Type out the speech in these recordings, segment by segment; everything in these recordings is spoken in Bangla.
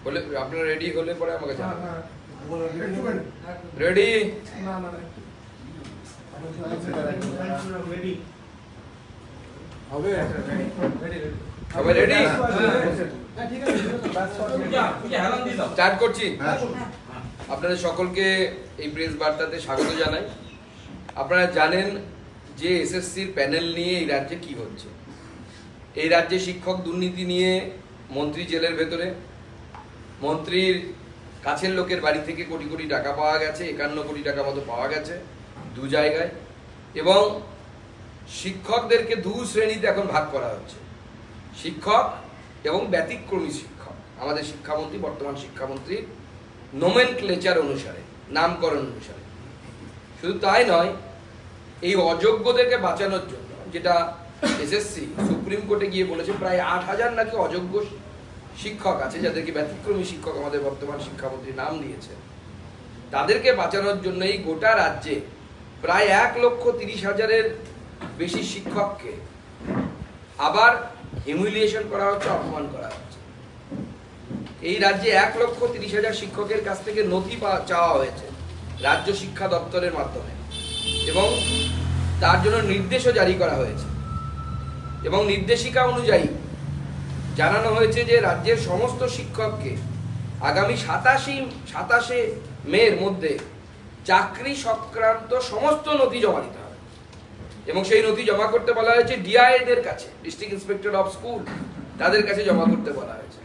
বলে আপনারা রেডি হলে পরে আমাকে জানাবেন। রেডি? সবাই রেডি? স্টার্ট করছি। আপনাদের সকলকে এই প্রেস বার্তাতে স্বাগত জানাই। আপনারা জানেন যে এসএসসির প্যানেল নিয়ে এই রাজ্যে কি হচ্ছে। এই রাজ্যে শিক্ষক দুর্নীতি নিয়ে মন্ত্রী জেলের ভেতরে, মন্ত্রীর কাছের লোকের বাড়ি থেকে কোটি কোটি টাকা পাওয়া গেছে, 51 কোটি টাকা মতো পাওয়া গেছে দু জায়গায়, এবং শিক্ষকদেরকে দু শ্রেণীতে এখন ভাগ করা হচ্ছে, শিক্ষক এবং ব্যতিক্রমী শিক্ষক। আমাদের শিক্ষামন্ত্রী, বর্তমান শিক্ষামন্ত্রী নোমেনক্লেচার অনুসারে, নামকরণ অনুসারে। শুধু তাই নয়, এই অযোগ্যদেরকে বাঁচানোর জন্য, যেটা এসএসসি সুপ্রিম কোর্টে গিয়ে বলেছে, প্রায় 8000 নাকি অযোগ্য শিক্ষক আছে যাদেরকে ব্যতিক্রমী শিক্ষক আমাদের বর্তমান শিক্ষামন্ত্রী নাম দিয়েছে। তাদেরকে বাঁচানোর জন্য এই গোটা রাজ্যে প্রায় 1,30,000-এর বেশি শিক্ষককে আবার হিউমিলিয়েশন করা হচ্ছে, অপমান করা হচ্ছে। এই রাজ্যে 1,30,000 শিক্ষকের কাছ থেকে নথি চাওয়া হয়েছে রাজ্য শিক্ষা দপ্তরের মাধ্যমে, এবং তার জন্য নির্দেশও জারি করা হয়েছে, এবং নির্দেশিকা অনুযায়ী জানানো হয়েছে যে রাজ্যের সমস্ত শিক্ষককে আগামী 27শে মের মধ্যে চাকরি সংক্রান্ত সমস্ত নথি জমা দিতে হবে, এবং সেই নথি জমা করতে বলা হয়েছে ডিআইদের কাছে, ডিস্ট্রিক্ট ইন্সপেক্টর অফ স্কুল, তাদের কাছে জমা করতে বলা হয়েছে।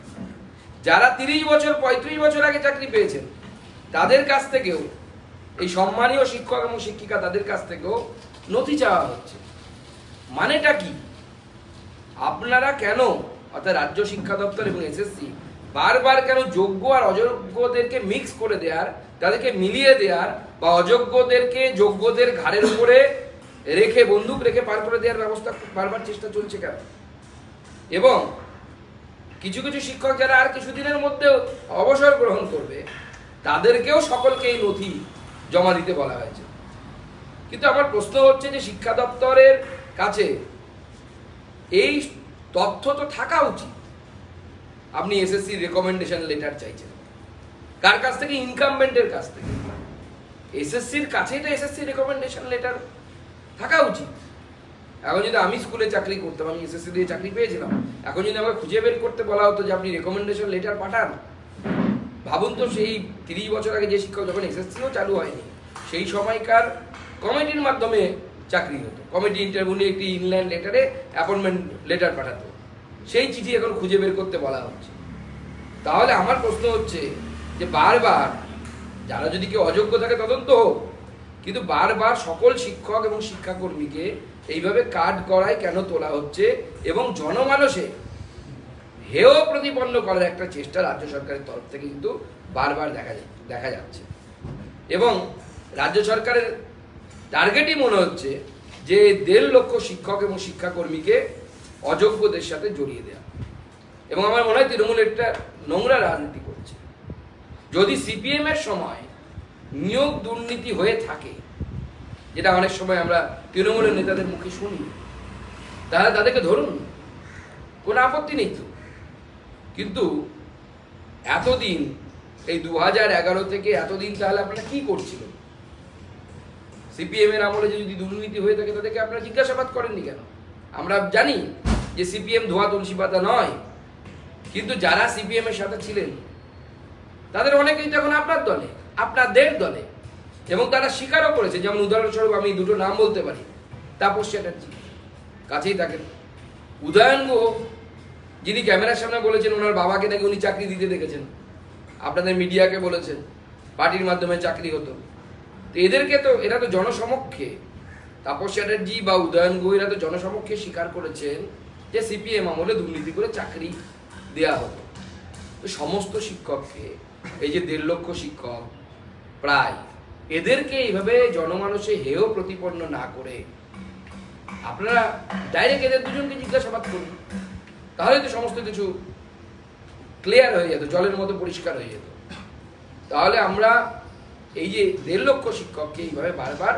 যারা 30 বছর 35 বছর আগে চাকরি পেয়েছেন তাদের কাছ থেকেও, এই সম্মানীয় শিক্ষক এবং শিক্ষিকা তাদের কাছ থেকেও নথি চাওয়া হচ্ছে। মানেটা কি? আপনারা কেন, অর্থাৎ রাজ্য শিক্ষা দপ্তর এবং এসএসসি বারবার কেন যোগ্য আর অযোগ্যদেরকে মিক্স করে দেওয়ার, তাদেরকে মিলিয়ে দেওয়ার, বা অযোগ্যদেরকে যোগ্যদের ঘাড়ের উপরে রেখে, বন্দুক রেখে পার করে দেওয়ার ব্যবস্থা বারবার চেষ্টা চলছে কেন? এবং কিছু কিছু শিক্ষক যারা আর কিছুদিনের মধ্যে অবসর গ্রহণ করবে, তাদেরকেও সকলকে এই নথি জমা দিতে বলা হয়েছে। কিন্তু আমার প্রশ্ন হচ্ছে যে শিক্ষা দপ্তরের কাছে এই তথ্য তো থাকা উচিত। আপনি এসএসসি রেকমেন্ডেশন লেটার চাইছেন কার কাছ থেকে? ইনকামবেন্টের কাছ থেকে। এসএসসির কাছেই তো এসএসসি রেকমেন্ডেশন লেটার থাকা উচিত। এখন যদি আমি স্কুলে চাকরি করতাম, আমি এসএসসি দিয়ে চাকরি পেয়েছিলাম, এখন যদি আমাকে খুঁজে বের করতে বলা হতো যে আপনি রেকমেন্ডেশন লেটার পাঠান, ভাবুন তো সেই 30 বছর আগে যে শিক্ষক, যখন এসএসসিও চালু হয়নি, সেই সময়কার কমিটির মাধ্যমে চাকরি হতো। কমিটি ইন্টারভিউ নিয়ে একটি ইনল্যান্ড লেটারে অ্যাপয়েন্টমেন্ট লেটার পাঠাতো, সেই চিঠি এখন খুঁজে বের করতে বলা হচ্ছে। তাহলে আমার প্রশ্ন হচ্ছে যে বারবার, যারা যদি কেউ অযোগ্য থাকে তদন্ত হোক, কিন্তু বারবার সকল শিক্ষক এবং শিক্ষাকর্মীকে এইভাবে কাঠ গড়ায় কেন তোলা হচ্ছে, এবং জনমানসে হেয় প্রতিপন্ন করার একটা চেষ্টা রাজ্য সরকারের তরফ থেকে কিন্তু বারবার দেখা যাচ্ছে। এবং রাজ্য সরকারের টার্গেটই মনে হচ্ছে যে 1.5 লক্ষ শিক্ষক এবং শিক্ষাকর্মীকে অযোগ্যদের সাথে জড়িয়ে দেওয়া। এবং আমার মনে হয় তৃণমূল একটা নোংরা রাজনীতি করছে। যদি সিপিএম এর সময় নিয়োগ দুর্নীতি হয়ে থাকে, যেটা অনেক সময় আমরা তৃণমূলের নেতাদের মুখে শুনি, তাহলে তাদেরকে ধরুন, কোনো আপত্তি নেই তো। কিন্তু এতদিন, এই 2011 থেকে এতদিন, তাহলে আপনারা কি করছিলেন? সিপিএম এর আমলে যদি দুর্নীতি হয়ে থাকে তাদেরকে আপনারা জিজ্ঞাসাবাদ করেননি কেন? আমরা জানি যে সিপিএম ধোয়া তুলসী পাতা নয়, কিন্তু যারা সিপিএম এর সাথে ছিলেন তাদের অনেকেই তখন আপনার দলে, আপনাদের দলে, এবং তারা স্বীকারও করেছে। যেমন উদাহরণস্বরূপ আমি দুটো নাম বলতে পারি, তাপস চ্যাটার্জি, কাছেই থাকেন। উদয়ন গুহ, যিনি ক্যামেরার সামনে বলেছেন ওনার বাবাকে নাকি উনি চাকরি দিতে দেখেছেন, আপনাদের মিডিয়াকে বলেছেন পার্টির মাধ্যমে চাকরি হতো। তো এদেরকে তো, এরা তো জনসমক্ষে, তাপস চ্যাটার্জি বা উদয়ন গুহ, এরা তো জনসমক্ষে স্বীকার করেছেন যে সিপিএম আমলে দুর্নীতি করে চাকরি দেয়া হতো। তো সমস্ত শিক্ষককে, এই যে 1.5 লক্ষ শিক্ষক প্রায়, এদেরকে এইভাবে জনমানসে হেয় প্রতিপন্ন না করে আপনারা ডাইরেক্ট এদের দুজনকে জিজ্ঞাসাবাদ করুন, তাহলে তো সমস্ত কিছু ক্লিয়ার হয়ে যেত, জলের মতো পরিষ্কার হয়ে যেত। তাহলে আমরা এই যে 1.5 লক্ষ শিক্ষককে এইভাবে বারবার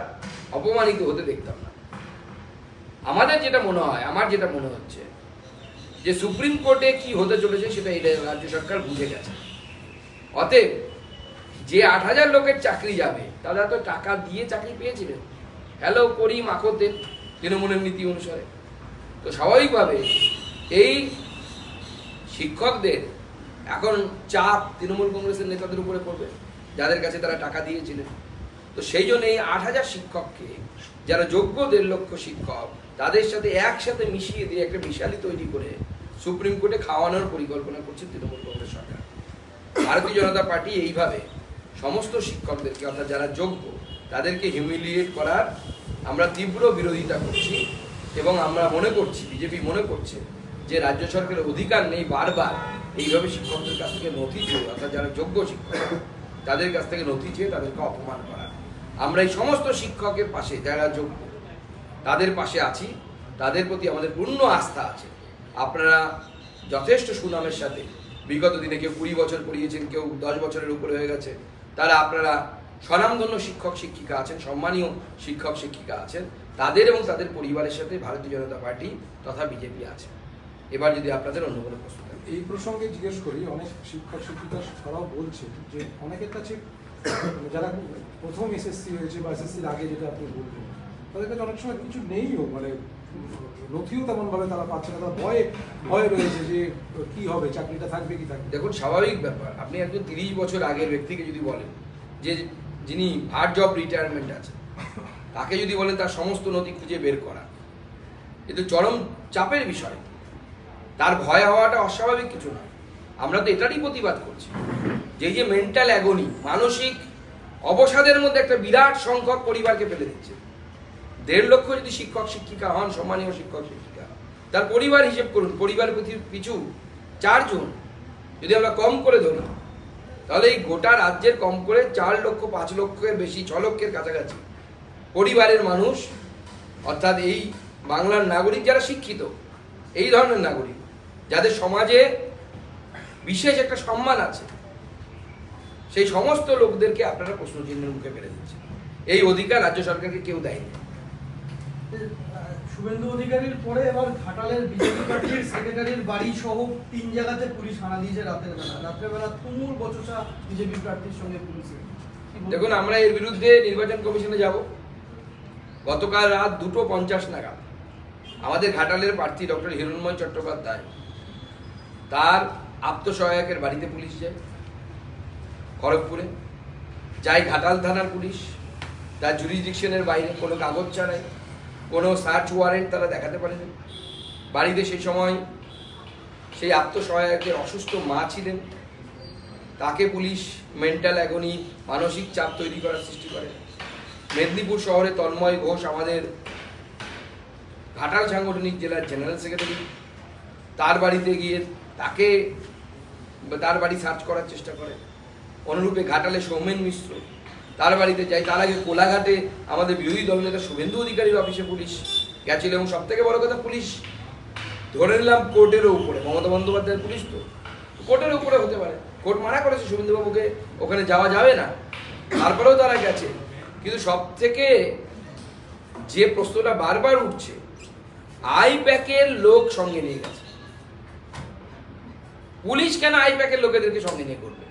অপমানিত হতে দেখতাম না। আমাদের যেটা মনে হয়, আমার যেটা মনে হচ্ছে যে সুপ্রিম কোর্টে কি হতে চলেছে সেটা এই রাজ্য সরকার বুঝে গেছে। অতএব যে 8,000 লোকের চাকরি যাবে তারা তো টাকা দিয়ে চাকরি পেয়েছিলেন, হ্যালো করি মাখোতে তৃণমূলের নীতি অনুসারে। তো স্বাভাবিকভাবে এই শিক্ষকদের এখন চাপ তৃণমূল কংগ্রেসের নেতাদের উপরে পড়বে, যাদের কাছে তারা টাকা দিয়েছিলেন। তো সেই জন্য এই 8,000 শিক্ষককে, যারা যোগ্য 1.5 লক্ষ শিক্ষক, তাদের সাথে একসাথে মিশিয়ে দিয়ে একটা মিশালি তৈরি করে সুপ্রিম কোর্টে খাওয়ানোর পরিকল্পনা করছে তৃণমূল কংগ্রেস সরকার। ভারতীয় জনতা পার্টি এইভাবে সমস্ত শিক্ষকদেরকে, অর্থাৎ যারা যোগ্য, তাদেরকে হিউমিলিয়েট করার আমরা তীব্র বিরোধিতা করছি। এবং আমরা মনে করছি, বিজেপি মনে করছে যে রাজ্য সরকারের অধিকার নেই বারবার এইভাবে শিক্ষকদের কাছ থেকে নথি চেয়ে, অর্থাৎ যারা যোগ্য শিক্ষক তাদের কাছ থেকে নথি চেয়ে তাদেরকে অপমান করা। আমরা এই সমস্ত শিক্ষকের পাশে, যারা যোগ্য তাদের পাশে আছি, তাদের প্রতি আমাদের পূর্ণ আস্থা আছে। আপনারা যথেষ্ট সুনামের সাথে বিগত দিনে কেউ 20 বছর পড়িয়েছেন, কেউ 10 বছরের উপরে হয়ে গেছে, তারা আপনারা স্বনামধন্য শিক্ষক শিক্ষিকা আছেন, সম্মানীয় শিক্ষক শিক্ষিকা আছেন, তাদের এবং তাদের পরিবারের সাথে ভারতীয় জনতা পার্টি তথা বিজেপি আছে। এবার যদি আপনাদের অন্য কোনো প্রশ্ন থাকে। এই প্রসঙ্গে জিজ্ঞেস করি, অনেক শিক্ষক শিক্ষিকা তারাও বলছে যে অনেকের কাছে যারা প্রথম এসএসসি হয়েছে বা এসএসসির আগে, যেটা আপনি বলবেন, তাদের কাছে অনেক সময় কিছু নেইও, মানে নথিও তেমনভাবে তারা পাচ্ছে না, তারা ভয়ে রয়েছে যে কি হবে, চাকরিটা থাকবে কি থাকবে। দেখুন, স্বাভাবিক ব্যাপার। আপনি একজন 30 বছর আগের ব্যক্তিকে যদি বলেন যে যিনি ভার্জ অফ রিটায়ারমেন্ট আছে, তাকে যদি বলেন তার সমস্ত নথি খুঁজে বের করা, কিন্তু চরম চাপের বিষয়। তার ভয় হওয়াটা অস্বাভাবিক কিছু না। আমরা তো এটারই প্রতিবাদ করছি যে মেন্টাল অ্যাগনি, মানসিক অবসাদের মধ্যে একটা বিরাট সংখ্যক পরিবারকে ফেলে দিচ্ছে। 1.5 লক্ষ যদি শিক্ষক শিক্ষিকা হন, সম্মানীয় শিক্ষক শিক্ষিকা, তার পরিবার হিসেব করুন, পরিবার পিছু 4 জন যদি আমরা কম করে ধরি, তাহলে এই গোটা রাজ্যের কম করে 4 লক্ষ, 5 লক্ষের বেশি, 6 লক্ষের কাছাকাছি পরিবারের মানুষ, অর্থাৎ এই বাংলার নাগরিক যারা শিক্ষিত, এই ধরনের নাগরিক যাদের সমাজে বিশেষ একটা সম্মান আছে, সেই সমস্ত লোকদেরকে আপনারা প্রশ্নচিহ্নের মুখে ফেলে দিচ্ছেন। এই অধিকার রাজ্য সরকারকে কেউ দেয়নি। শুভেন্দু অধিকারীর পরে এবার ঘাটালের বিজেপি পার্টির সেক্রেটারির বাড়ি সহ 3 জায়গাতে পুলিশ হানা দিয়েছে রাত্রেবেলা তুমুল বচসা বিজেপি প্রার্থীর সঙ্গে পুলিশের। দেখুন, আমরা এর বিরুদ্ধে নির্বাচন কমিশনে যাব। গতকাল রাত 2:50 নাগাদ আমাদের ঘাটালের প্রার্থী ডক্টর হিরণময় চট্টোপাধ্যায়, তার আত্মসহায়কের বাড়িতে পুলিশ যায়, খড়গপুরে যায়। ঘাটাল থানার পুলিশ তার জুরিসডিকশনের বাইরে, কোনো কাগজ ছাড়াই, কোনো সার্চ ওয়ারেন্ট তারা দেখাতে পারেনি। বাড়িতে সেই সময় সেই আত্মসহায়কের অসুস্থ মা ছিলেন, তাকে পুলিশ মেন্টাল অ্যাগনি, মানসিক চাপ তৈরি করার সৃষ্টি করে। মেদিনীপুর শহরে তন্ময় ঘোষ, আমাদের ঘাটাল সাংগঠনিক জেলার জেনারেল সেক্রেটারি, তার বাড়িতে গিয়ে তার বাড়ি সার্চ করার চেষ্টা করে। অনুরূপে ঘাটালে সৌমেন মিশ্র, তার বাড়িতে যাই। তার আগে কোলাঘাটে আমাদের বিরোধী দলনেতা শুভেন্দু অধিকারীর অফিসে পুলিশ গেছিল। এবং সব থেকে বড় কথা, পুলিশ ধরে নিলাম কোর্টেরও উপরে, মমতা বন্দ্যোপাধ্যায়ের পুলিশ তো কোর্টের উপরে হতে পারে, কোর্ট মানা করেছে শুভেন্দুবাবুকে ওখানে যাওয়া যাবে না, তারপরেও তারা গেছে। কিন্তু সব থেকে যে প্রশ্নটা বারবার উঠছে, আইপ্যাকের লোক সঙ্গে নিয়ে গেছে, পুলিশ কেন আইপ্যাকের লোকেদেরকে সঙ্গে নিয়ে করবে?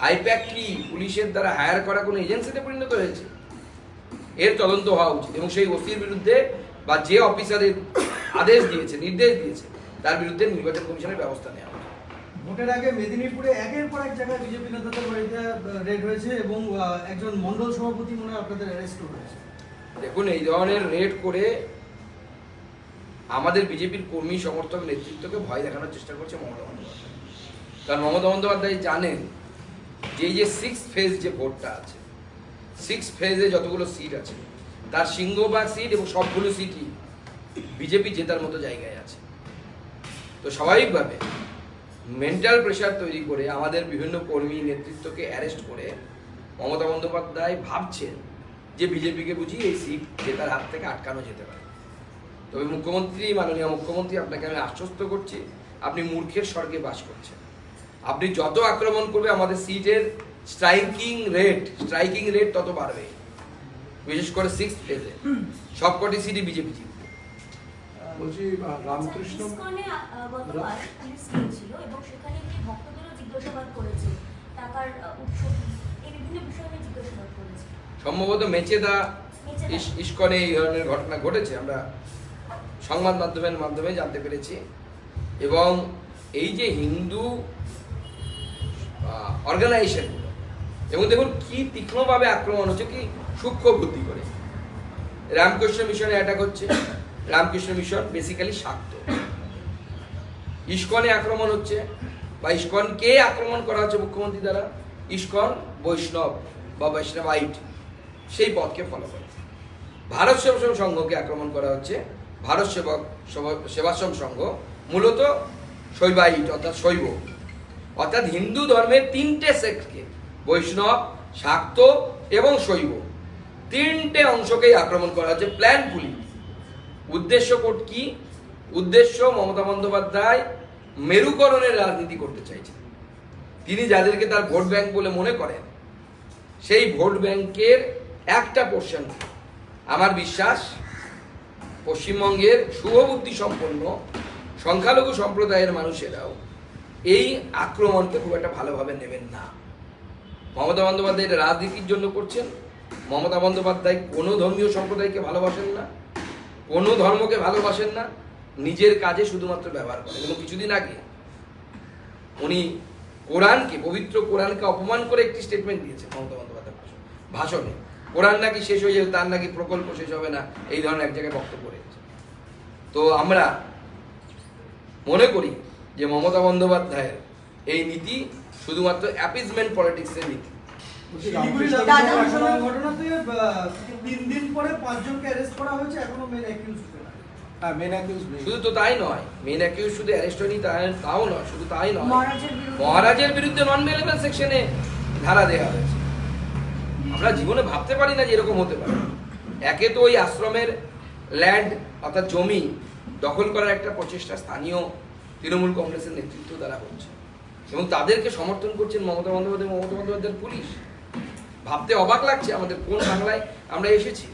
আইপ্যাক কি পুলিশের দ্বারা হায়ার করা কোনো এজেন্সিতে পরিণত হয়েছে? এর তদন্ত হওয়া উচিত। এবং সেই ওসির বিরুদ্ধে বা যে অফিসারের আদেশ দিয়েছে, নির্দেশ দিয়েছে, তার বিরুদ্ধে নির্বাচন কমিশনের ব্যবস্থা নেওয়া উচিত। ভোটের আগে মেদিনীপুরে একের পর এক জায়গায় বিজেপি নেতাদের বাড়িতে রেড হয়েছে এবং একজন মন্ডল সভাপতি মনে হয় আপনাদের অ্যারেস্ট হয়েছে। দেখুন, এই ধরনের রেড করে আমাদের বিজেপির কর্মী সমর্থক নেতৃত্বকে ভয় দেখানোর চেষ্টা করছে মমতা বন্দ্যোপাধ্যায়। কারণ মমতা বন্দ্যোপাধ্যায় জানেন যে এই যে 6th ফেজ যে ভোটটা আছে, 6th ফেজে যতগুলো সিট আছে, তার সিংহভাগ সিট এবং সবগুলো সিটই বিজেপি জেতার মতো জায়গায় আছে। তো স্বাভাবিকভাবে মেন্টাল প্রেশার তৈরি করে আমাদের বিভিন্ন কর্মী নেতৃত্বকে অ্যারেস্ট করে মমতা বন্দ্যোপাধ্যায় ভাবছেন যে বিজেপিকে বুঝি এই সিট জেতার হাত থেকে আটকানো যেতে পারে। তবে মাননীয় মুখ্যমন্ত্রী, আপনাকে আমি আশ্বস্ত করছি, আপনি মূর্খের স্বর্গে বাস করছেন। আপনি যত আক্রমণ করবে আমাদের সিটের স্ট্রাইকিং রেট তত বাড়বে। বিশেষ করে 6th ফেজে সবকটি সিটই বিজেপি জিতবে। বলছি, রামকৃষ্ণ গতকাল পুলিশ গিয়েছিল এবং সেখানে গিয়ে ভক্তদেরও জিজ্ঞাসাবাদ করেছে টাকার উৎস এই বিভিন্ন বিষয় নিয়ে জিজ্ঞাসাবাদ করেছে। সম্ভবত মেচেদা ইস্কনে এই ধরনের ঘটনা ঘটেছে, আমরা সংবাদ মাধ্যমের মাধ্যমে জানতে পেরেছি। এবং এই যে হিন্দু অর্গানাইজেশনগুলো, এবং দেখুন কি তীক্ষ্ণভাবে আক্রমণ হচ্ছে, কি সূক্ষ্ম বুদ্ধি করে। রামকৃষ্ণ মিশনে অ্যাটাক হচ্ছে, রামকৃষ্ণ মিশন বেসিক্যালি শাক্ত। ইস্কনে আক্রমণ হচ্ছে, বা ইস্কনকে আক্রমণ করা হচ্ছে মুখ্যমন্ত্রী দ্বারা। ইস্কন বৈষ্ণব বা বৈষ্ণবাইট সেই পথকে ফলো করে। ভারত সেবাশ্রম সংঘকে আক্রমণ করা হচ্ছে, ভারত সেবাশ্রম সংঘ মূলত শৈবাইট অর্থাৎ শৈব, অর্থাৎ হিন্দু ধর্মের তিনটে সেক্টকে, বৈষ্ণব, শাক্ত এবং শৈব, তিনটে অংশকেই আক্রমণ করা হচ্ছে প্ল্যানফুলি। উদ্দেশ্য কি? উদ্দেশ্য মমতা বন্দ্যোপাধ্যায় মেরুকরণের রাজনীতি করতে চাইছেন। তিনি যাদেরকে তার ভোট ব্যাংক বলে মনে করেন, সেই ভোট ব্যাংকের একটা পোর্শন, আমার বিশ্বাস পশ্চিমবঙ্গের শুভবুদ্ধি সম্পন্ন সংখ্যালঘু সম্প্রদায়ের মানুষেরাও এই আক্রমণকে খুব একটা ভালোভাবে নেবেন না। মমতা বন্দ্যোপাধ্যায় এটা রাজনীতির জন্য করছেন। মমতা বন্দ্যোপাধ্যায় কোনো ধর্মীয় সম্প্রদায়কে ভালোবাসেন না, কোনো ধর্মকে ভালোবাসেন না, নিজের কাজে শুধুমাত্র ব্যবহার করেন। এবং কিছুদিন আগে উনি কোরআনকে, পবিত্র কোরআনকে অপমান করে একটি স্টেটমেন্ট দিয়েছে মমতা বন্দ্যোপাধ্যায় ভাষণে। কোরআন নাকি শেষ হয়ে যাবে, তার নাকি প্রকল্প শেষ হবে না, এই ধরনের এক জায়গায় বক্তব্য রেখেছে। তো আমরা মনে করি যে মমতা বন্দ্যোপাধ্যায়ের এই নীতি শুধুমাত্র অ্যাপিজমেন্ট পলিটিক্সের নীতি। ঘটনাতে 3 দিন পরে 5 জনকে অ্যারেস্ট করা হয়েছে, এখনো মেন অ্যাকিউজড শুধু তো তাই নয়, মেন অ্যাকিউজ শুধু অ্যারেস্ট হয়নি তাও নয়, শুধু তাই নয়, মহারাজের বিরুদ্ধে নন বেলেবল সেকশনে ধারা দেওয়া হয়েছে। আমরা জীবনে ভাবতে পারি না যে এরকম হতে পারে। একে তো ওই আশ্রমের ল্যান্ড অর্থাৎ জমি দখল করার একটা প্রচেষ্টা স্থানীয় তৃণমূল কংগ্রেসের নেতৃত্ব দ্বারা হচ্ছে, এবং তাদেরকে সমর্থন করছেন মমতা বন্দ্যোপাধ্যায়ের পুলিশ। ভাবতে অবাক লাগছে আমাদের কোন বাংলায় আমরা এসেছি।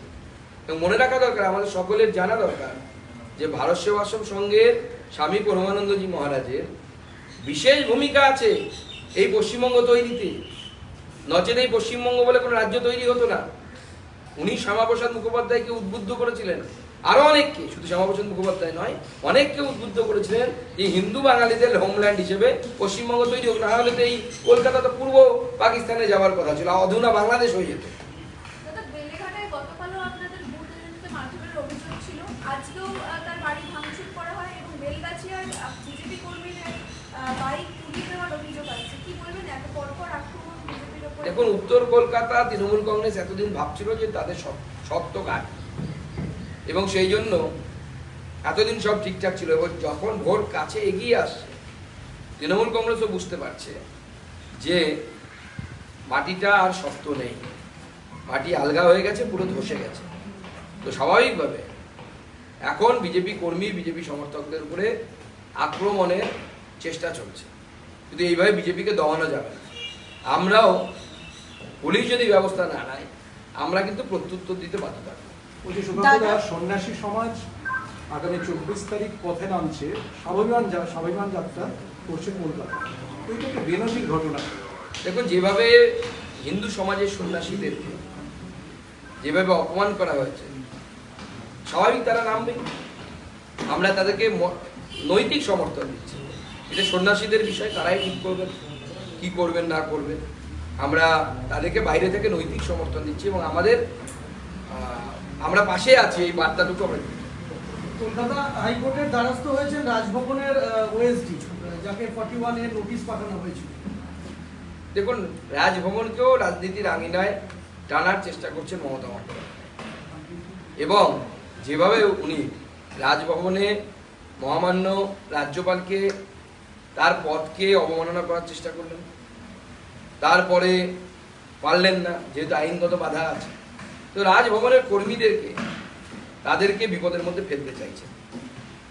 এবং মনে রাখা দরকার, আমাদের সকলের জানা দরকার যে ভারত সেবাশ্রম সংঘের স্বামী পরমানন্দজি মহারাজের বিশেষ ভূমিকা আছে এই পশ্চিমবঙ্গ তৈরিতে। নচেত এই পশ্চিমবঙ্গ বলে কোনো রাজ্য তৈরি হতো না। উনি শ্যামাপ্রসাদ মুখোপাধ্যায়কে উদ্বুদ্ধ করেছিলেন, আরো অনেককে, শুধু শ্যামাপ্রসাদ মুখোপাধ্যায় নয়, অনেককে উদ্বুদ্ধ করেছিলেন যে হিন্দু বাঙালিদের হোমল্যান্ড হিসেবে পশ্চিমবঙ্গ তৈরি হোক, না হলে তো এই কলকাতা তো পূর্ব পাকিস্তানে যাওয়ার কথা ছিল, অধুনা বাংলাদেশ হয়ে যেত। আজকেও তার বাড়ি ভাঙচুর করা হয় এবং বেলগাছিয়ার বিজেপি কর্মীদের বাইক পুড়িয়ে দেওয়ার অভিযোগ আছে। কি বলবেন এত পরপর আক্রমণ বিজেপির উপর? দেখুন, উত্তর কলকাতা তৃণমূল কংগ্রেস এতদিন ভাবছিল যে তাদের সত্য ঘাট, এবং সেই জন্য এতদিন সব ঠিকঠাক ছিল। এবং যখন ভোট কাছে এগিয়ে আসছে, তৃণমূল কংগ্রেসও বুঝতে পারছে যে মাটিটা আর শক্ত নেই, মাটি আলগা হয়ে গেছে, পুরো ধসে গেছে। তো স্বাভাবিকভাবে এখন বিজেপি কর্মী, বিজেপি সমর্থকদের উপরে আক্রমণের চেষ্টা চলছে, কিন্তু এইভাবে বিজেপিকে দমানো যাবে না। আমরাও, পুলিশ যদি ব্যবস্থা না নেয়, আমরা কিন্তু প্রত্যুত্তর দিতে বাধ্য থাকবো। সন্ন্যাসী সমাজ আগামী 24 তারিখ পথে নামছে, স্বাভিমান যাত্রা করছে কলকাতা। এটা একটা বেনজির ঘটনা। দেখুন, যেভাবে হিন্দু সমাজের সন্ন্যাসীদেরকে যেভাবে অপমান করা হয়েছে, স্বাভাবিক তারা নামবে। আমরা তাদেরকে নৈতিক সমর্থন দিচ্ছি। এটা সন্ন্যাসীদের বিষয়, তারাই ঠিক করবেন কি করবেন না করবেন। আমরা তাদেরকে বাইরে থেকে নৈতিক সমর্থন দিচ্ছি এবং আমরা পাশে আছি, এই বার্তাটুকু আমরা দিচ্ছি। কলকাতা হাইকোর্টের দ্বারস্থ হয়েছেন রাজভবনের ওএসডি, যাকে 41 এর নোটিশ পাঠানো হয়েছিল। দেখুন, রাজভবনকেও রাজনীতির আঙিনায় টানার চেষ্টা করছেন মমতা বন্দ্যোপাধ্যায়, এবং যেভাবে উনি রাজভবনে মহামান্য রাজ্যপালকে তার পদকে অবমাননা করার চেষ্টা করলেন, তারপরে পারলেন না যেহেতু আইনগত বাধা আছে, তো রাজভবনের কর্মীদেরকে তাদেরকে বিপদের মধ্যে ফেলতে চাইছেন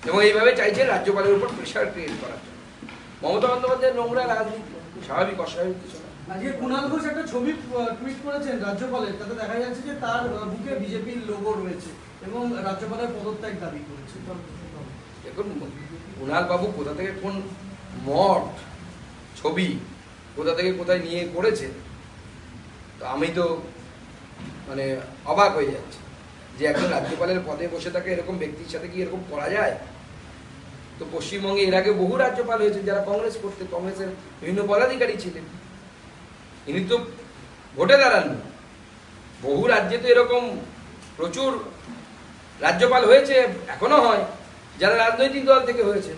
এবং এইভাবে চাইছেন রাজ্যপালের উপর প্রেশার ক্রিয়েট করার জন্য। মমতা বন্দ্যোপাধ্যায়ের নোংরা রাজনীতি, স্বাভাবিক অস্বাভাবিক কিছু না। আজকে কুণাল ঘোষ একটা ছবি টুইট করেছেন রাজ্যপালের, তাতে দেখা যাচ্ছে যে তার বুকে বিজেপির লোগো রয়েছে এবং রাজ্যপালের পদত্যাগ দাবি করেছে। দেখুন, কুণাল বাবু কোথা থেকে কোন মঠ ছবি কোথা থেকে কোথায় নিয়ে করেছে, তো আমি তো মানে অবাক হয়ে যাচ্ছি যে একজন রাজ্যপালের পদে বসে থাকে এরকম ব্যক্তির সাথে কি এরকম করা যায়। তো পশ্চিমবঙ্গে এর আগে বহু রাজ্যপাল হয়েছে যারা কংগ্রেস করতে, কংগ্রেসের বিভিন্ন পদাধিকারী ছিলেন, ইনি তো ভোটে দাঁড়াননি। বহু রাজ্যে তো এরকম প্রচুর রাজ্যপাল হয়েছে, এখনো হয়, যারা রাজনৈতিক দল থেকে হয়েছে,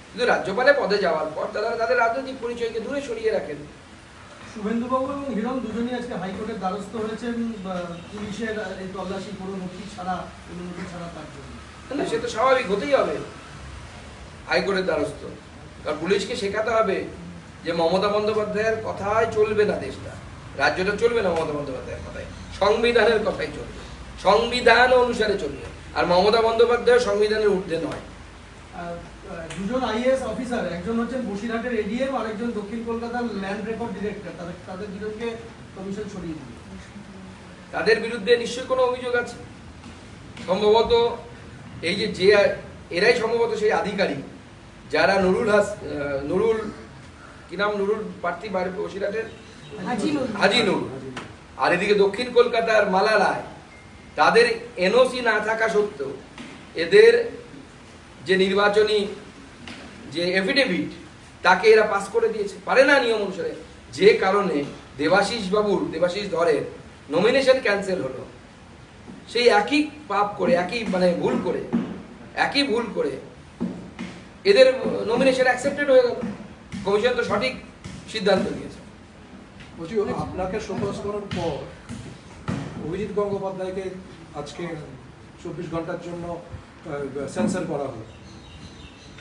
কিন্তু রাজ্যপালে পদে যাওয়ার পর তারা তাদের রাজনৈতিক পরিচয়কে দূরে সরিয়ে রাখেন। শুভেন্দুবাবু এবং হিরণ দুজনই আজকে হাইকোর্টের দ্বারস্থ হয়েছেন পুলিশের এই তল্লাশি পুরো নথি ছাড়া তার জন্য। না, সে তো স্বাভাবিক, হতেই হবে হাইকোর্টের দ্বারস্থ, কারণ পুলিশকে শেখাতে হবে যে মমতা বন্দ্যোপাধ্যায়ের কথায় চলবে না দেশটা, রাজ্যটা চলবে না মমতা বন্দ্যোপাধ্যায়ের কথায়, সংবিধানের কথাই চলবে, সংবিধান অনুসারে চলবে। আর মমতা বন্দ্যোপাধ্যায় সংবিধানের ঊর্ধ্বে নয়। দুজন আইএএস অফিসার, একজন হচ্ছেন বসিরহাটের এডিএম, আরেকজন দক্ষিণ কলকাতার ল্যান্ড রেকর্ড ডিরেক্টর, তাদের দুজনকে কমিশন সরিয়ে দিল। তাদের বিরুদ্ধে নিশ্চয়ই কোনো অভিযোগ আছে, সম্ভবত এই যে এরাই সম্ভবত সেই আধিকারিক যারা নুরুল কি নাম, নুরুল প্রার্থী বাইরে বসিরহাটের হাজি নুর, আর এদিকে দক্ষিণ কলকাতার মালা রায়, তাদের এনওসি না থাকা সত্ত্বেও এদের যে নির্বাচনী যে এফিডেভিট তাকে এরা পাস করে দিয়েছে, পারে না নিয়ম অনুসারে, যে কারণে দেবাশিস ধরের নমিনেশন ক্যান্সেল হলো। সেই একই পাপ করে, একই ভুল করে এদের নমিনেশন অ্যাকসেপ্টেড হয়ে গেল। কমিশন তো সঠিক সিদ্ধান্ত নিয়েছে। বলছি, আপনাকে শোকজ করার পর অভিজিৎ গঙ্গোপাধ্যায়কে আজকে 24 ঘন্টার জন্য সেন্সর করা হলো।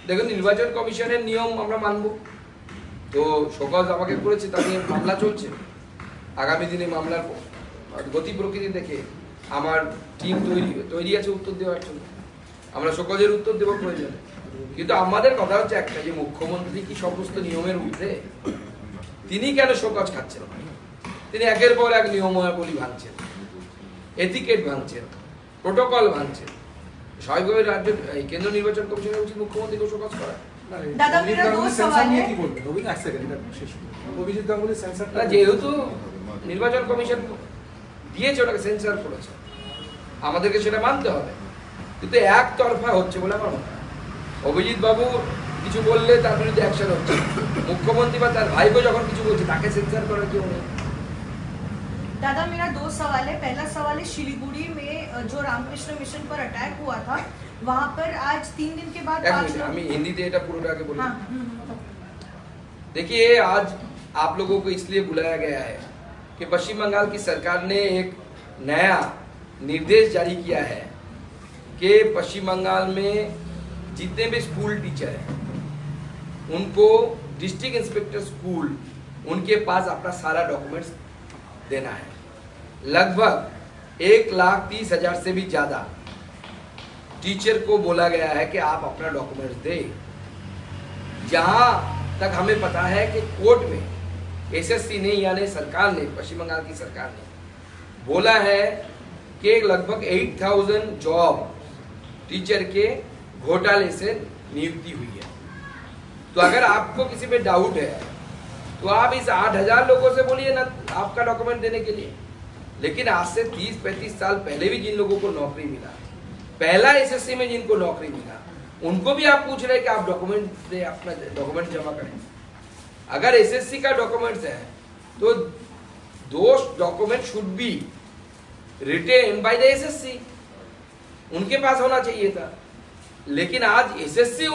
দেখুন, নির্বাচন কমিশনের নিয়ম আমরা মানব, তো শোকজ আমাকে করেছে, তা নিয়ে মামলা চলছে। আগামী দিনে মামলার গতি প্রকৃতি দেখে আমার টিম তৈরি আছে উত্তর দেওয়ার জন্য, আমরা শোকজের উত্তর দেবো প্রয়োজনে। কিন্তু আমাদের কথা হচ্ছে একটা, যে মুখ্যমন্ত্রী কি সমস্ত নিয়মের ঊর্ধ্বে? তিনি কেন শোকজ খাচ্ছেন? তিনি একের পর এক নিয়মাবলী ভাঙছেন, এথিকেট ভাঙছেন, প্রোটোকল ভাঙছেন। স্বাভাবিকভাবে কেন্দ্র নির্বাচন কমিশনের উচিত মুখ্যমন্ত্রীকে শোকজ করা। যেহেতু নির্বাচন কমিশন দিয়েছে, ওটাকে সেন্সর করেছে, আমাদেরকে সেটা মানতে হবে, কিন্তু একতরফা হচ্ছে বলে আমার মনে হয়। অভিজিৎ বাবু কিছু বললে তার বিরুদ্ধে অ্যাকশন হচ্ছে, মুখ্যমন্ত্রী বা তার ভাইপো যখন কিছু বলছে তাকে সেন্সর করার কেউ নেই। दादा, मेरा 2 सवाल है। पहला सवाल है, शिलीगुड़ी में जो रामकृष्ण मिशन पर अटैक हुआ था, वहां पर आज 3 दिन के बाद 5 लोग। আমি হিন্দিতে এটা পুরোটা আগে বলি। देखिए, आज आप लोगों को इसलिए बुलाया गया है कि पश्चिम बंगाल की सरकार ने एक नया निर्देश जारी किया है कि पश्चिम बंगाल में जितने भी स्कूल टीचर हैं उनको डिस्ट्रिक्ट इंस्पेक्टर स्कूल उनके पास अपना सारा डॉक्यूमेंट्स देना है। लगभग 1,30,000 से भी ज्यादा टीचर को बोला गया है कि आप अपना डॉक्यूमेंट्स दें। जहां तक हमें पता है कि कोर्ट में एसएससी ने यानी सरकार ने, पश्चिम बंगाल की सरकार ने बोला है कि लगभग 8,000 जॉब टीचर के घोटाले से नियुक्ति हुई है। तो अगर आपको किसी पे डाउट है तो आप इस 8,000 लोगों से बोलिए ना आपका डॉक्यूमेंट देने के लिए। लेकिन आज से 30-35 साल पहले भी जिन लोगों को नौकरी मिला, पहला एसएससी में जिनको नौकरी मिला, उनको भी आप पूछ रहे कि आप डॉक्यूमेंट दे, अपना डॉक्यूमेंट जमा करें। अगर एसएससी का डॉक्यूमेंट्स है तो those document should be written by the assessee, उनके पास होना चाहिए था। लेकिन आज एसएससी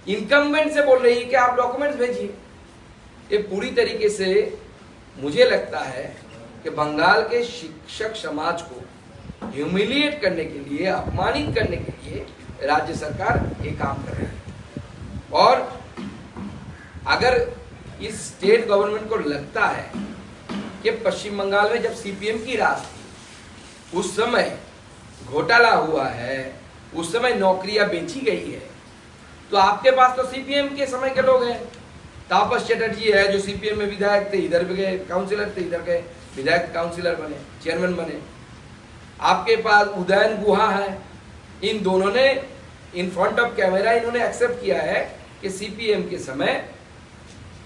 इनकम्बेंट से बोल रही है कि आप डॉक्यूमेंट्स भेजिए। ये पूरी तरीके से मुझे लगता है कि बंगाल के शिक्षक समाज को ह्यूमिलिएट करने के लिए, अपमानित करने के लिए राज्य सरकार ये काम कर रही है। और अगर इस स्टेट गवर्नमेंट को लगता है कि पश्चिम बंगाल में जब सीपीएम की राज थी उस समय घोटाला हुआ है, उस समय नौकरियां बेची गई है, तो आपके पास तो सीपीएम के समय के लोग हैं। तापस चटर्जी है जो सीपीएम में विधायक थे, इधर भी गए काउंसिलर थे, इधर गए विधायक काउंसिलर बने, चेयरमैन बने। आपके पास उदयन गुहा है, इन दोनों ने इन फ्रंट ऑफ कैमरा इन्होंने एक्सेप्ट किया है कि सीपीएम के समय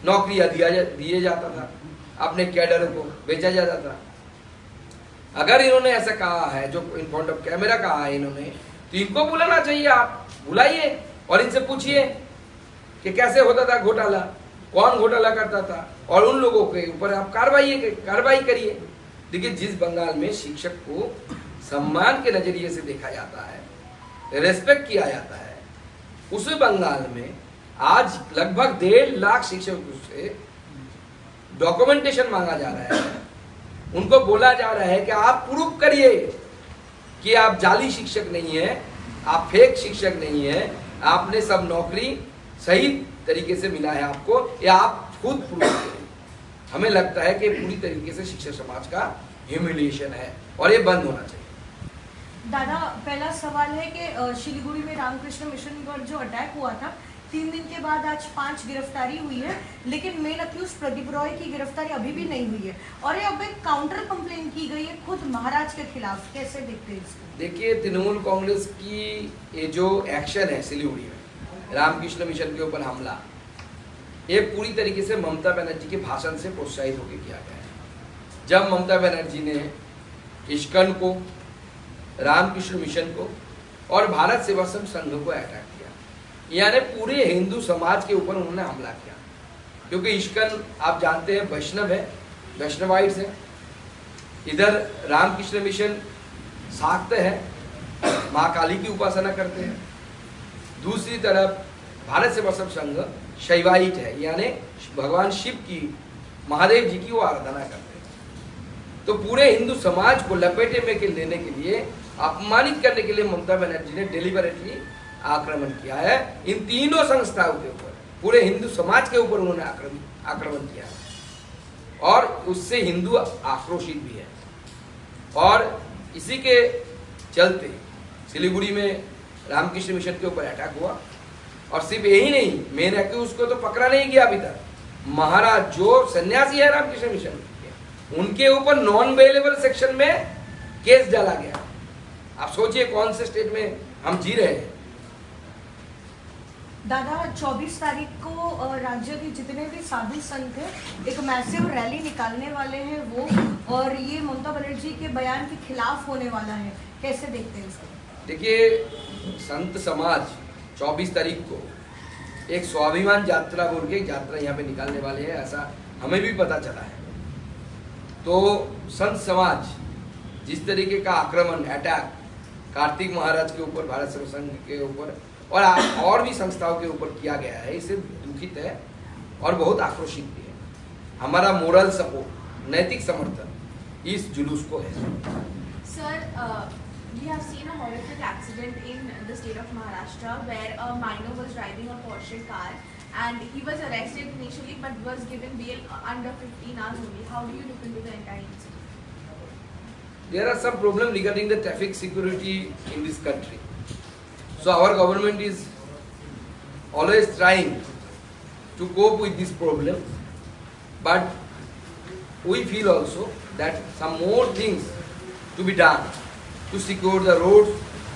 नौकरियां दिए जाता था, अपने कैडर को बेचा जाता था। अगर इन्होंने ऐसा कहा है, जो इन फ्रंट ऑफ कैमरा कहा है इन्होंने, तो इनको बुलाना चाहिए, आप बुलाइए और इनसे पूछिए कि कैसे होता था घोटाला, कौन घोटाला करता था, और उन लोगों के ऊपर आप कार्रवाई करिए। देखिए, जिस बंगाल में शिक्षक को सम्मान के नजरिए से देखा जाता है, रेस्पेक्ट किया जाता है, उस बंगाल में आज लगभग 1.5 लाख शिक्षकों से डॉक्यूमेंटेशन मांगा जा रहा है। उनको बोला जा रहा है कि आप प्रूव करिए कि आप जाली शिक्षक नहीं है, आप फेक शिक्षक नहीं है, आपने सब नौकरी सही तरीके से मिला है आपको, या आप खुद प्रूव करें। हमें लगता है कि पूरी तरीके से शिक्षक समाज का ह्यूमिलिएशन है और ये बंद होना चाहिए। दादा, पहला सवाल है कि शिलीगुड़ी में रामकृष्ण मिशन पर जो अटैक हुआ था, 3 दिन के बाद आज 5 गिरफ्तारी हुई है, लेकिन मेन अक्यूज प्रदीप रॉय की गिरफ्तारी अभी भी नहीं हुई है, और ये अब एक काउंटर कंप्लेन की गई है खुद महाराज के खिलाफ। कैसे देखते हैं इसको? देखिए, तृणमूल कांग्रेस की ये जो एक्शन है सिलीगुड़ी में, रामकृष्ण मिशन के ऊपर हमला, ये पूरी तरीके से ममता बनर्जी के भाषण से प्रोत्साहित होकर किया गया है। जब ममता बनर्जी ने इस्कॉन को, रामकृष्ण मिशन को और भारत सेवा संघ को अटैक किया, यानी पूरे हिंदू समाज के ऊपर उन्होंने हमला किया। क्योंकि इस्कॉन आप जानते हैं वैष्णव है, वैष्णवाइट्स है, इधर रामकृष्ण मिशन शाक्त है, माँ काली की उपासना करते हैं, दूसरी तरफ भारत सेवा संघ शैवाइट है, यानी भगवान शिव की, महादेव जी की वो आराधना करते हैं। तो पूरे हिंदू समाज को लपेटे में लेने के लिए, अपमानित करने के लिए ममता बनर्जी ने डिलिबरेटली आक्रमण किया है इन तीनों संस्थाओं के ऊपर, पूरे हिंदू समाज के ऊपर उन्होंने आक्रमण किया है, और उससे हिंदू आक्रोशित भी है। और इसी के चलते सिलीगुड़ी में रामकृष्ण मिशन के ऊपर अटैक हुआ, और सिर्फ यही नहीं, मेन एक्यूज को तो पकड़ा नहीं गया अभी तक। महाराज जो सन्यासी है रामकृष्ण मिशन के, उनके ऊपर नॉन बेलेबल सेक्शन में केस डाला गया। आप सोचिए कौन से स्टेट में हम जी रहे हैं। दादा, 24 तारीख को राज्य के जितने भी साधु संत हैं एक मैसिव रैली निकालने वाले हैं वो, और ये ममता बनर्जी के बयान के खिलाफ होने वाला है। कैसे देखते हैं इसको? देखिए, संत समाज 24 तारीख को एक स्वाभिमान यात्रा बोल के यात्रा यहाँ पे निकालने वाले हैं, ऐसा हमें भी पता चला है। तो संत समाज जिस तरीके का आक्रमण, अटैक कार्तिक महाराज के ऊपर, भारत सेवा संघ के ऊपर और भी संस्थाओं के ऊपर किया गया है, इससे दुखित है और बहुत आक्रोशित भी है। हमारा मोरल सपोर्ट, नैतिक समर्थन इस जुलूस को है। Sir, we have seen a horrific accident in the state of Maharashtra where a minor was driving a Porsche car and he was arrested initially but was given bail under 15 hours only. How do you look into the entire incident? There are some problems regarding the traffic security in this country. So our government is always trying to cope with this problem, but we feel also that some more things to be done to secure the roads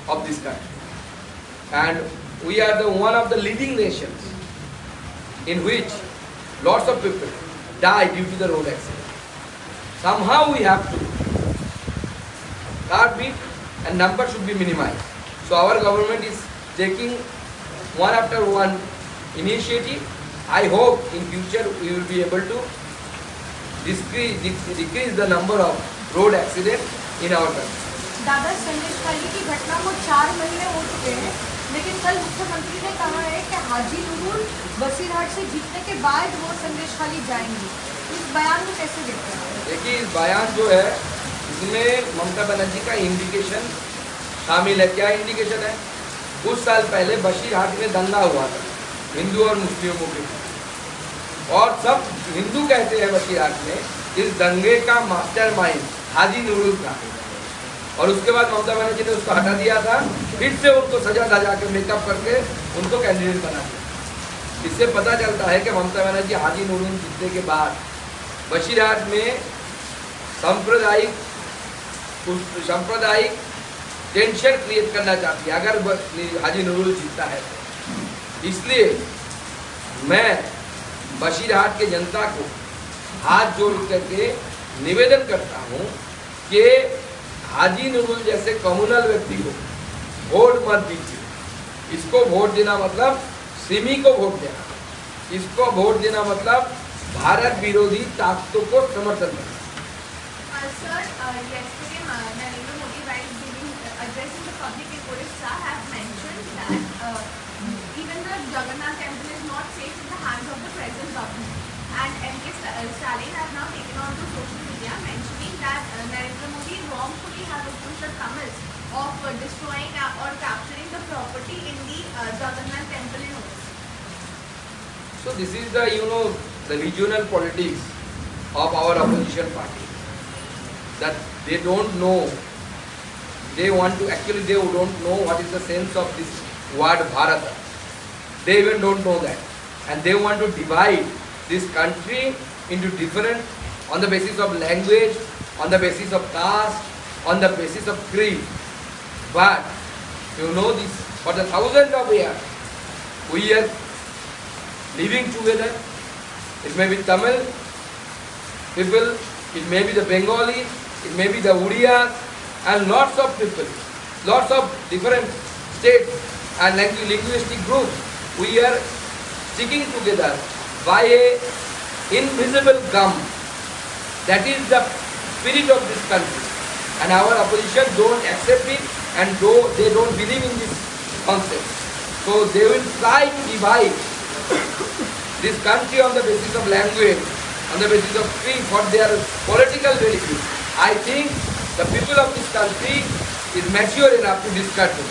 of this country. And we are one of the leading nations in which lots of people die due to the road accident. Somehow we have to curb it and number should be minimized. So our government is taking one after one initiative. I hope in future we will be able to decrease the number of road accidents in our country. दादा, संदेशखाली की घटना को 4 महीने हो चुके हैं, लेकिन कल मुख्यमंत्री ने कहा है कि हाजी नूरुल बसीरहाट से जीतने के बाद वो संदेशखाली जाएंगे। इस बयान को कैसे देखते हैं? देखिए, इस बयान जो है इसमें ममता बनर्जी का इंडिकेशन शामिल है। क्या इंडिकेशन है? कुछ साल पहले बसीरहाट में दंगा हुआ था हिंदू और मुस्लिमों के बीच, और सब हिंदू कहते हैं बसीरहाट में इस दंगे का मास्टरमाइंड हाजी नूरुल था, और उसके बाद ममता बनर्जी ने उसको हटा दिया था, फिर से उनको सजा धजा के मेकअप करके उनको कैंडिडेट बना दिया। इससे पता चलता है कि ममता बनर्जी हाजी नूरुल जीतने के बाद बसीरहाट में सांप्रदायिक टेंशन क्रिएट करना चाहती है अगर हाजी नूरुल जीतता है तो। इसलिए मैं बशीरहाट के जनता को हाथ जोड़ करके निवेदन करता हूँ कि हाजी नुरुल जैसे कम्युनल व्यक्ति को वोट मत दीजिए। इसको वोट देना मतलब सिमी को वोट देना, इसको वोट देना मतलब भारत विरोधी ताकतों को समर्थन करना। Sir, yesterday Narendra Modi, while addressing the public in Odisha, have mentioned that even the Jagannath temple is not safe in the hands of the present government. And M.K. Stalin has now taken on to social media mentioning that Narendra Modi wrongfully has opened the tunnels of destroying or capturing the property in the Jagannath temple in Odisha. So this is the the regional politics of our opposition party. That they don't know, they don't know what is the sense of this word Bharata. They even don't know that. And they want to divide this country into different, on the basis of language, on the basis of caste, on the basis of creed. But you know this, for the thousands of years, we are living together. It may be Tamil people, it may be the Bengalis, it may be the Udiyas, and lots of people, lots of different states and linguistic groups. We are sticking together by a invisible gum. That is the spirit of this country. And our opposition don't accept it, and they don't believe in this concept. So they will try to divide this country on the basis of language, on the basis of creed, for their political benefit. I think the people of this country is mature enough to discuss it.